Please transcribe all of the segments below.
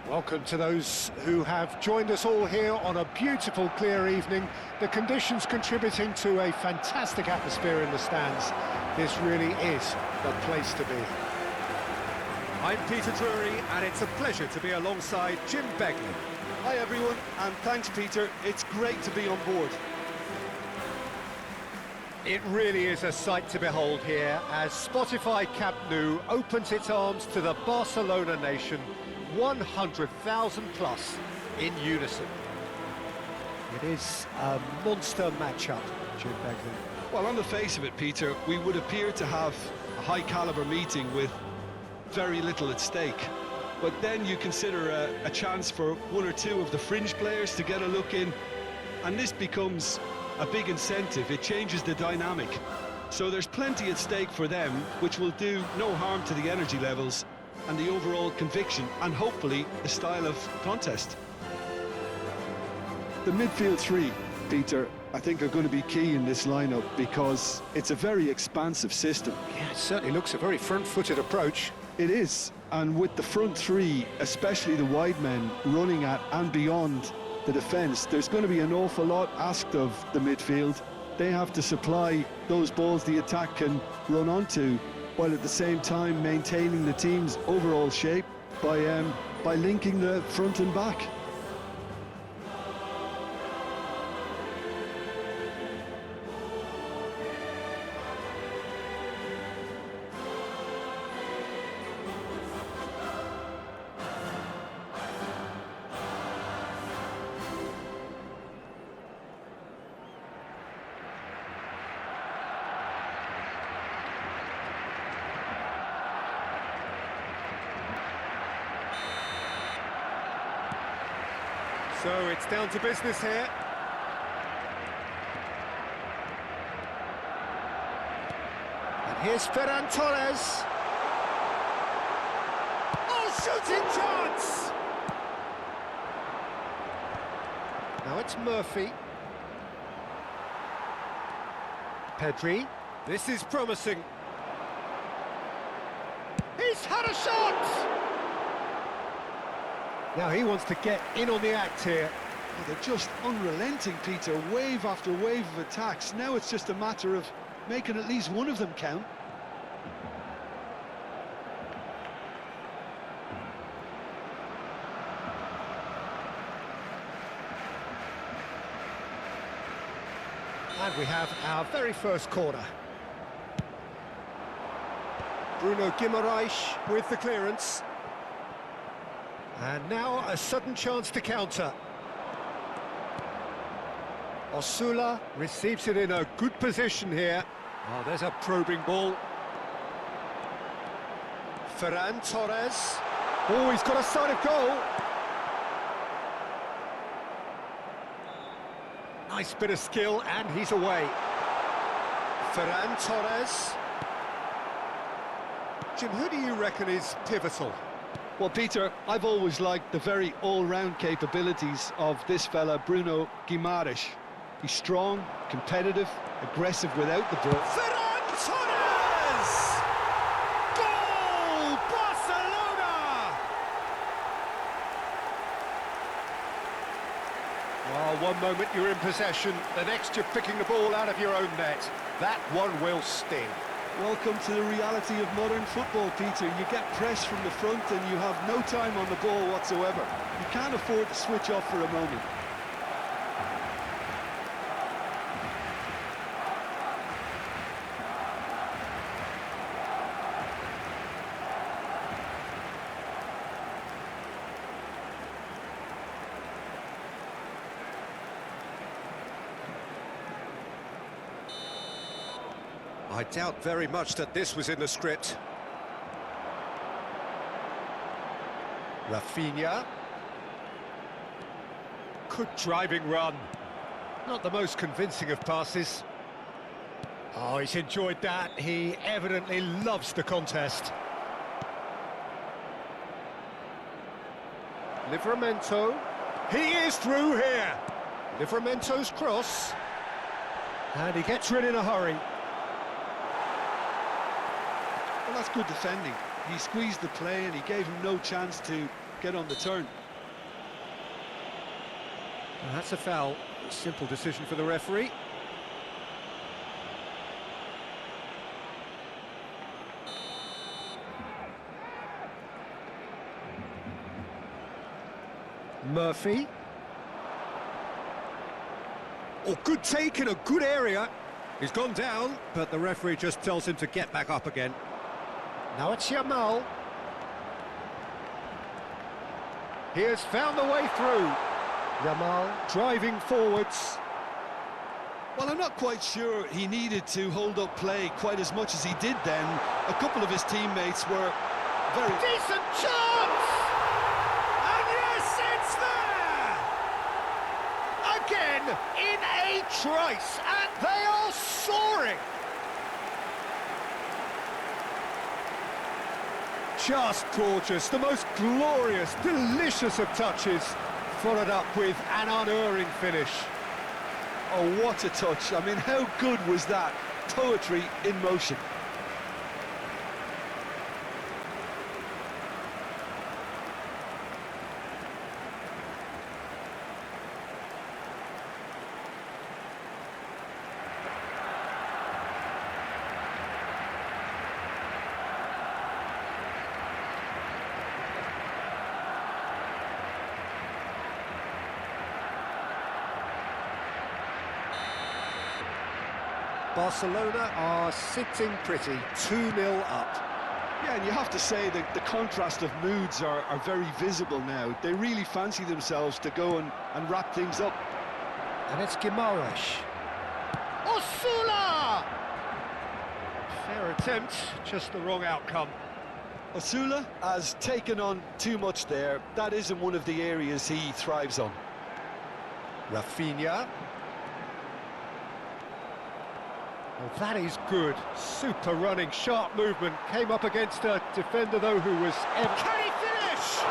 Welcome to those who have joined us all here on a beautiful, clear evening. The conditions contributing to a fantastic atmosphere in the stands. This really is the place to be. I'm Peter Drury, and it's a pleasure to be alongside Jim Begley. Hi everyone, and thanks Peter. It's great to be on board. It really is a sight to behold here as Spotify Camp Nou opens its arms to the Barcelona nation, 100,000 plus in unison. It is a monster matchup, Jim Begley. Well, on the face of it, Peter, we would appear to have a high-caliber meeting with very little at stake. But then you consider a chance for one or two of the fringe players to get a look in, and this becomes a big incentive. It changes the dynamic. So there's plenty at stake for them, which will do no harm to the energy levels and the overall conviction, and hopefully the style of contest. The midfield three, Peter, I think are going to be key in this lineup because it's a very expansive system. Yeah, it certainly looks a very front-footed approach. It is, and with the front three, especially the wide men, running at and beyond the defence, there's going to be an awful lot asked of the midfield. They have to supply those balls the attack can run onto, while at the same time maintaining the team's overall shape by linking the front and back. So it's down to business here. And here's Ferran Torres. Oh, shooting chance! Now it's Murphy. Pedri. This is promising. He's had a shot! Now he wants to get in on the act here. Oh, they're just unrelenting, Peter, wave after wave of attacks. Now it's just a matter of making at least one of them count. And we have our very first corner. Bruno Guimaraes with the clearance. And now a sudden chance to counter. Osula receives it in a good position here. Oh, there's a probing ball. Ferran Torres. Oh, he's got a sight of goal. Nice bit of skill, and he's away. Ferran Torres. Jim, who do you reckon is pivotal? Well, Peter, I've always liked the very all-round capabilities of this fella, Bruno Guimaraes. He's strong, competitive, aggressive without the ball. Ferran Torres! Goal! Barcelona! Well, one moment you're in possession, the next you're picking the ball out of your own net. That one will sting. Welcome to the reality of modern football, Peter. You get pressed from the front and you have no time on the ball whatsoever. You can't afford to switch off for a moment. I doubt very much that this was in the script. Raphinha. Good driving run. Not the most convincing of passes. Oh, he's enjoyed that. He evidently loves the contest. Livramento. He is through here. Livramento's cross. And he gets rid in a hurry. Well, that's good defending. He squeezed the play and he gave him no chance to get on the turn. And that's a foul. A simple decision for the referee. Murphy. Oh, good take in a good area. He's gone down, but the referee just tells him to get back up again. Now it's Yamal. He has found the way through. Yamal driving forwards. Well, I'm not quite sure he needed to hold up play quite as much as he did then. A couple of his teammates were very... Decent chance! And yes, it's there! Again, in a trice, and they are soaring! Just gorgeous, the most glorious, delicious of touches, followed up with an unerring finish. Oh, what a touch. I mean, how good was that? Poetry in motion. Barcelona are sitting pretty, 2-0 up. Yeah, and you have to say that the contrast of moods are very visible now. They really fancy themselves to go and wrap things up. And it's Guimaraes. Osula! Fair attempt, just the wrong outcome. Osula has taken on too much there. That isn't one of the areas he thrives on. Raphinha. Well, that is good. Super running, sharp movement. Came up against a defender, though, who was... Can he finish?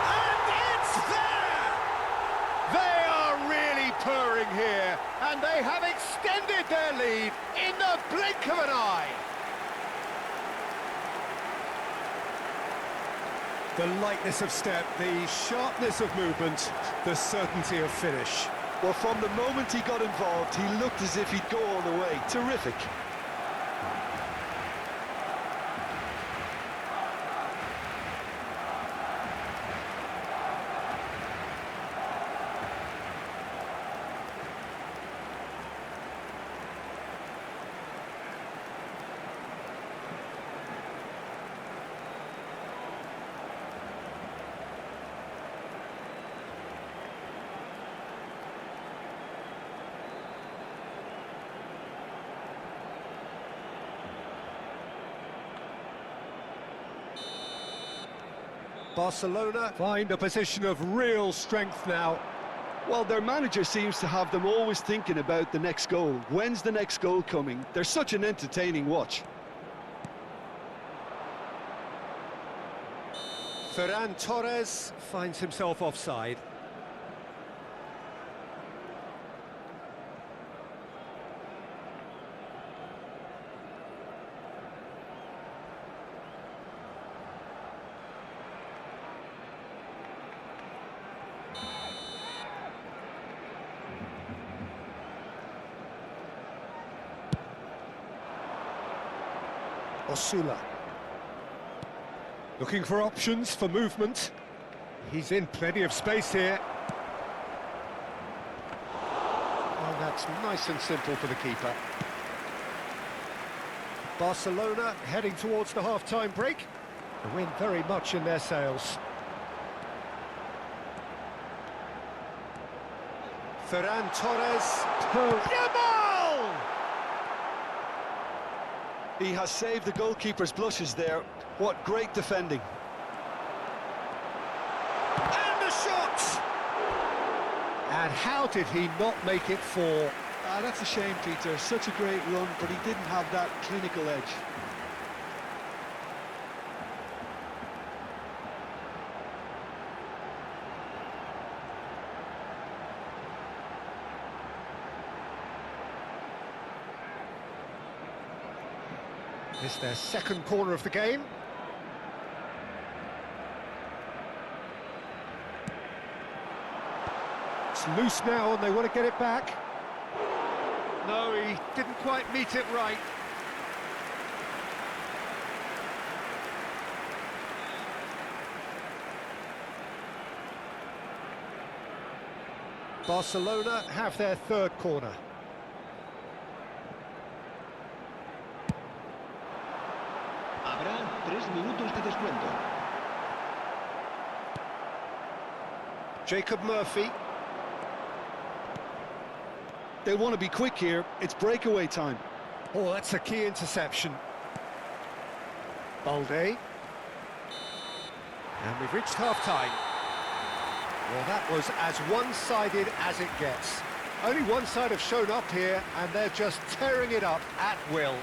And it's there! They are really purring here, and they have extended their lead in the blink of an eye. The lightness of step, the sharpness of movement, the certainty of finish. Well, from the moment he got involved, he looked as if he'd go all the way. Terrific. Barcelona find a position of real strength now. Well, their manager seems to have them always thinking about the next goal. When's the next goal coming? They're such an entertaining watch. Ferran Torres finds himself offside. Osula. Looking for options for movement. He's in plenty of space here. Oh, that's nice and simple for the keeper. Barcelona heading towards the half-time break. The wind very much in their sails. Ferran Torres. Yamal! He has saved the goalkeeper's blushes there. What great defending. And the shot! And how did he not make it four? That's a shame, Peter. Such a great run, but he didn't have that clinical edge. It's their second corner of the game. It's loose now and they want to get it back. No, he didn't quite meet it right. Barcelona have their third corner. Habrá 3 minutos de descuento. Jacob Murphy. They want to be quick here. It's breakaway time. Oh, that's a key interception. Balde. And we've reached half-time. Well, that was as one-sided as it gets. Only one side have shown up here, and they're just tearing it up at will.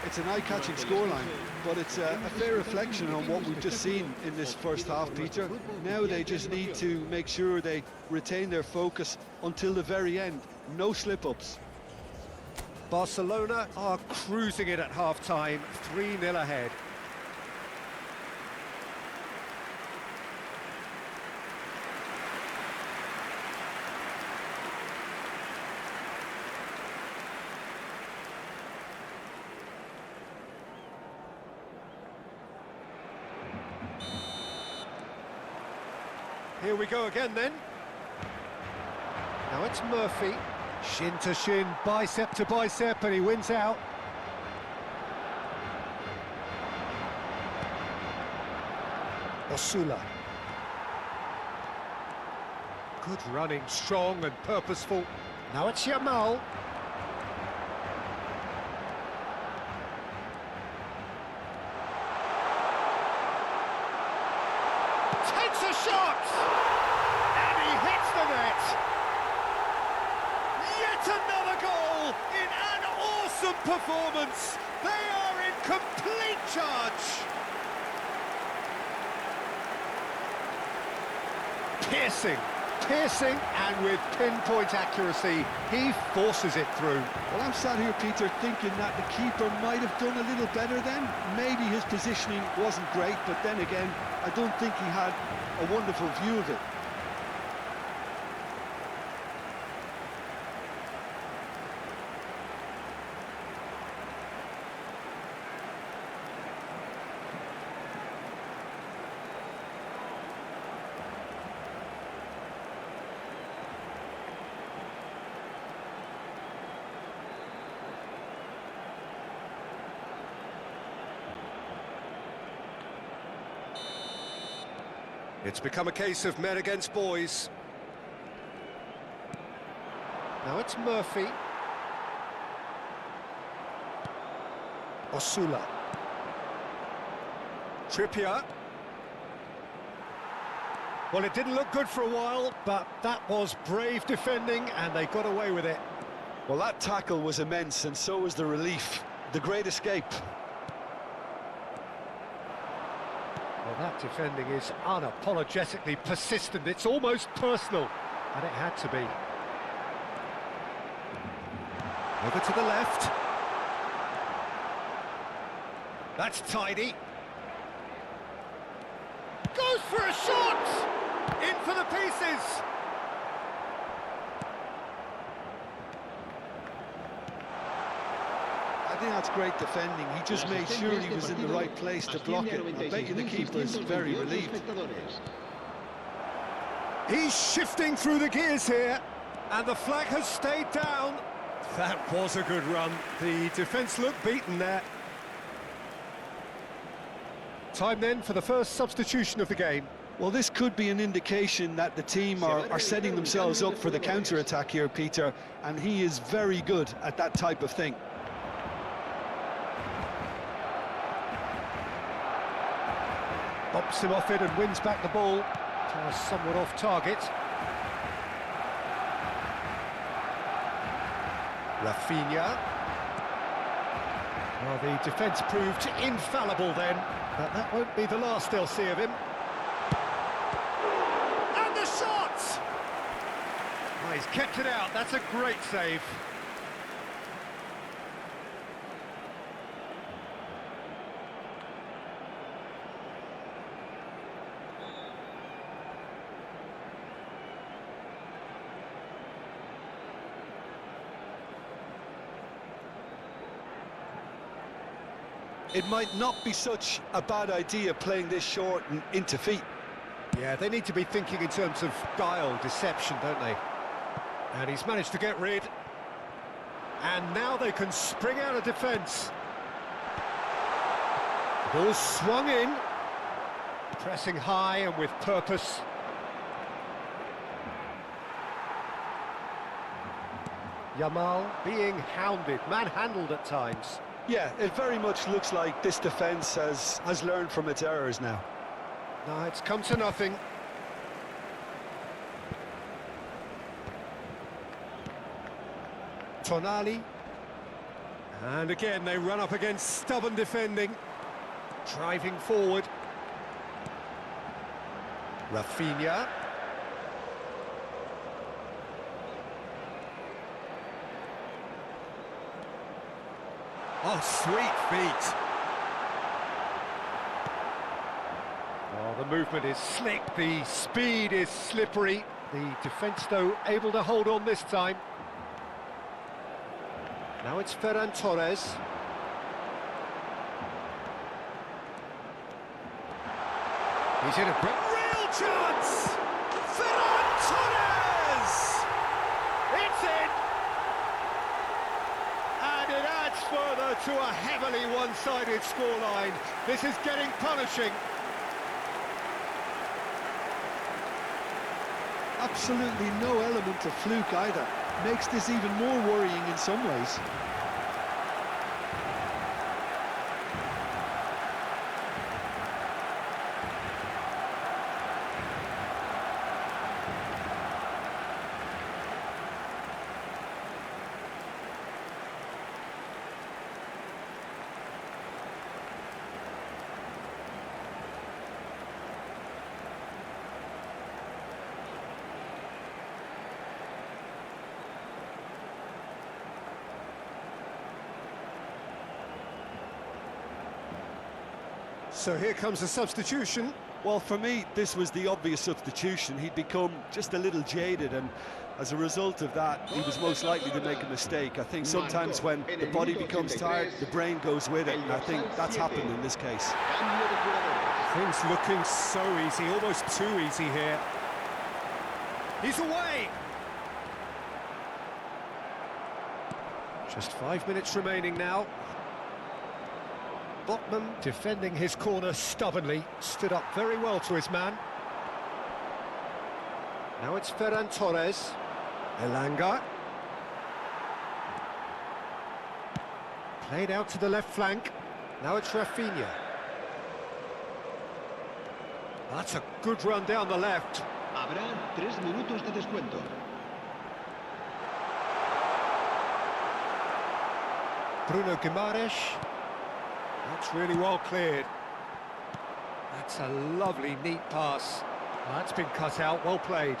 It's an eye-catching scoreline, but it's a fair reflection on what we've just seen in this first half, Peter. Now they just need to make sure they retain their focus until the very end. No slip-ups. Barcelona are cruising it at half-time, 3-0 ahead. Here we go again then. Now it's Murphy. Shin to shin, bicep to bicep, and he wins out. Osula. Good running, strong and purposeful. Now it's Yamal. Takes a shot! And he hits the net! Yet another goal in an awesome performance! They are in complete charge! Piercing, and with pinpoint accuracy, he forces it through. Well, I'm sat here, Peter, thinking that the keeper might have done a little better then. Maybe his positioning wasn't great, but then again, I don't think he had a wonderful view of it. It's become a case of men against boys. Now it's Murphy. Osula. Trippier. Well, it didn't look good for a while, but that was brave defending, and they got away with it. Well, that tackle was immense, and so was the relief. The great escape. Well, that defending is unapologetically persistent. It's almost personal, and it had to be. Over to the left. That's tidy. Goes for a shot! In for the pieces! I think that's great defending. He just made sure he was in the right place to block it. I bet you the keeper is very relieved. He's shifting through the gears here, and the flag has stayed down. That was a good run. The defence looked beaten there. Time then for the first substitution of the game. Well, this could be an indication that the team are setting themselves up for the counter-attack here, Peter, and he is very good at that type of thing. Bumps him off it and wins back the ball. Somewhat off target. Raphinha. Well, the defence proved infallible then, but that won't be the last they'll see of him. And the shot! Oh, he's kept it out. That's a great save. it might not be such a bad idea playing this short and into feet. Yeah, they need to be thinking in terms of guile, deception, don't they? And he's managed to get rid. And now they can spring out of defence. Ball swung in. Pressing high and with purpose. Yamal being hounded, manhandled at times. Yeah, it very much looks like this defence has learned from its errors now. No, it's come to nothing. Tonali. And again, they run up against stubborn defending. Driving forward. Raphinha. Oh, sweet feet. Oh, the movement is slick, the speed is slippery. The defence, though, able to hold on this time. Now it's Ferran Torres. He's in a Real chance! Ferran Torres! It's in! And it adds further to a heavily one-sided scoreline. This is getting punishing. Absolutely no element of fluke either. Makes this even more worrying in some ways. So here comes a substitution. Well, for me, this was the obvious substitution. He'd become just a little jaded, and as a result of that, he was most likely to make a mistake. I think sometimes when the body becomes tired, the brain goes with it, and I think that's happened in this case. Things looking so easy, almost too easy here. He's away! Just 5 minutes remaining now. Botman defending his corner stubbornly, stood up very well to his man. Now it's Ferran Torres. Elanga. Played out to the left flank. Now it's Raphinha. That's a good run down the left. Habrá 3 minutos de descuento. Bruno Guimaraes. That's really well cleared. That's a lovely, neat pass. That's been cut out, well played.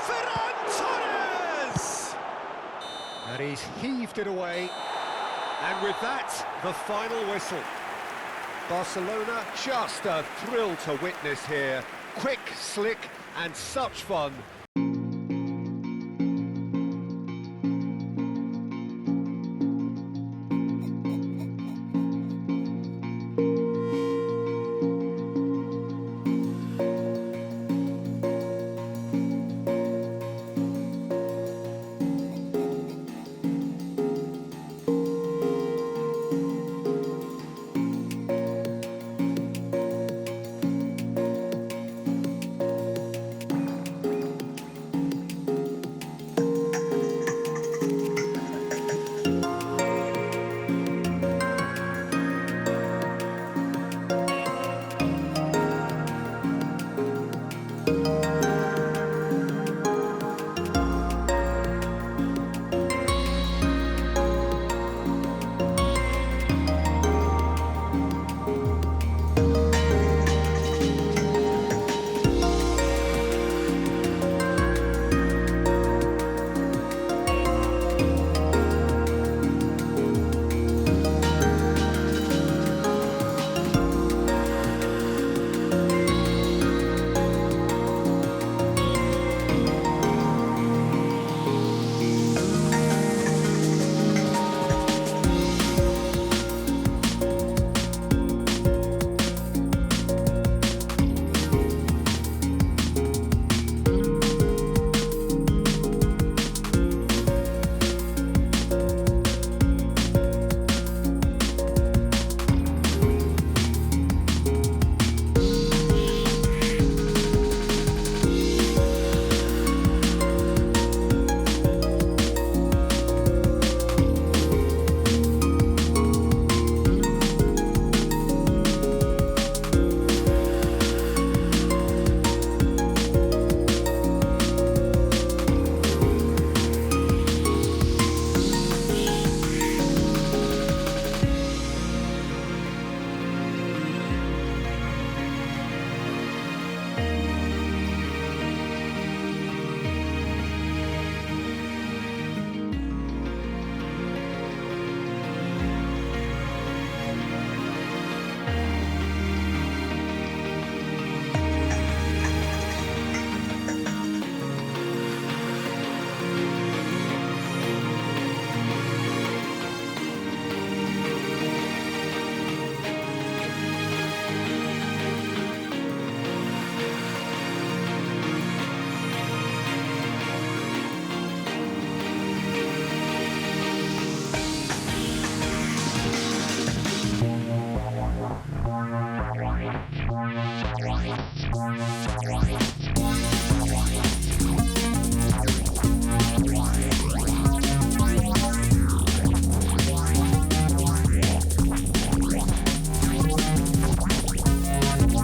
Ferran Torres! And he's heaved it away. And with that, the final whistle. Barcelona, just a thrill to witness here. Quick, slick, and such fun.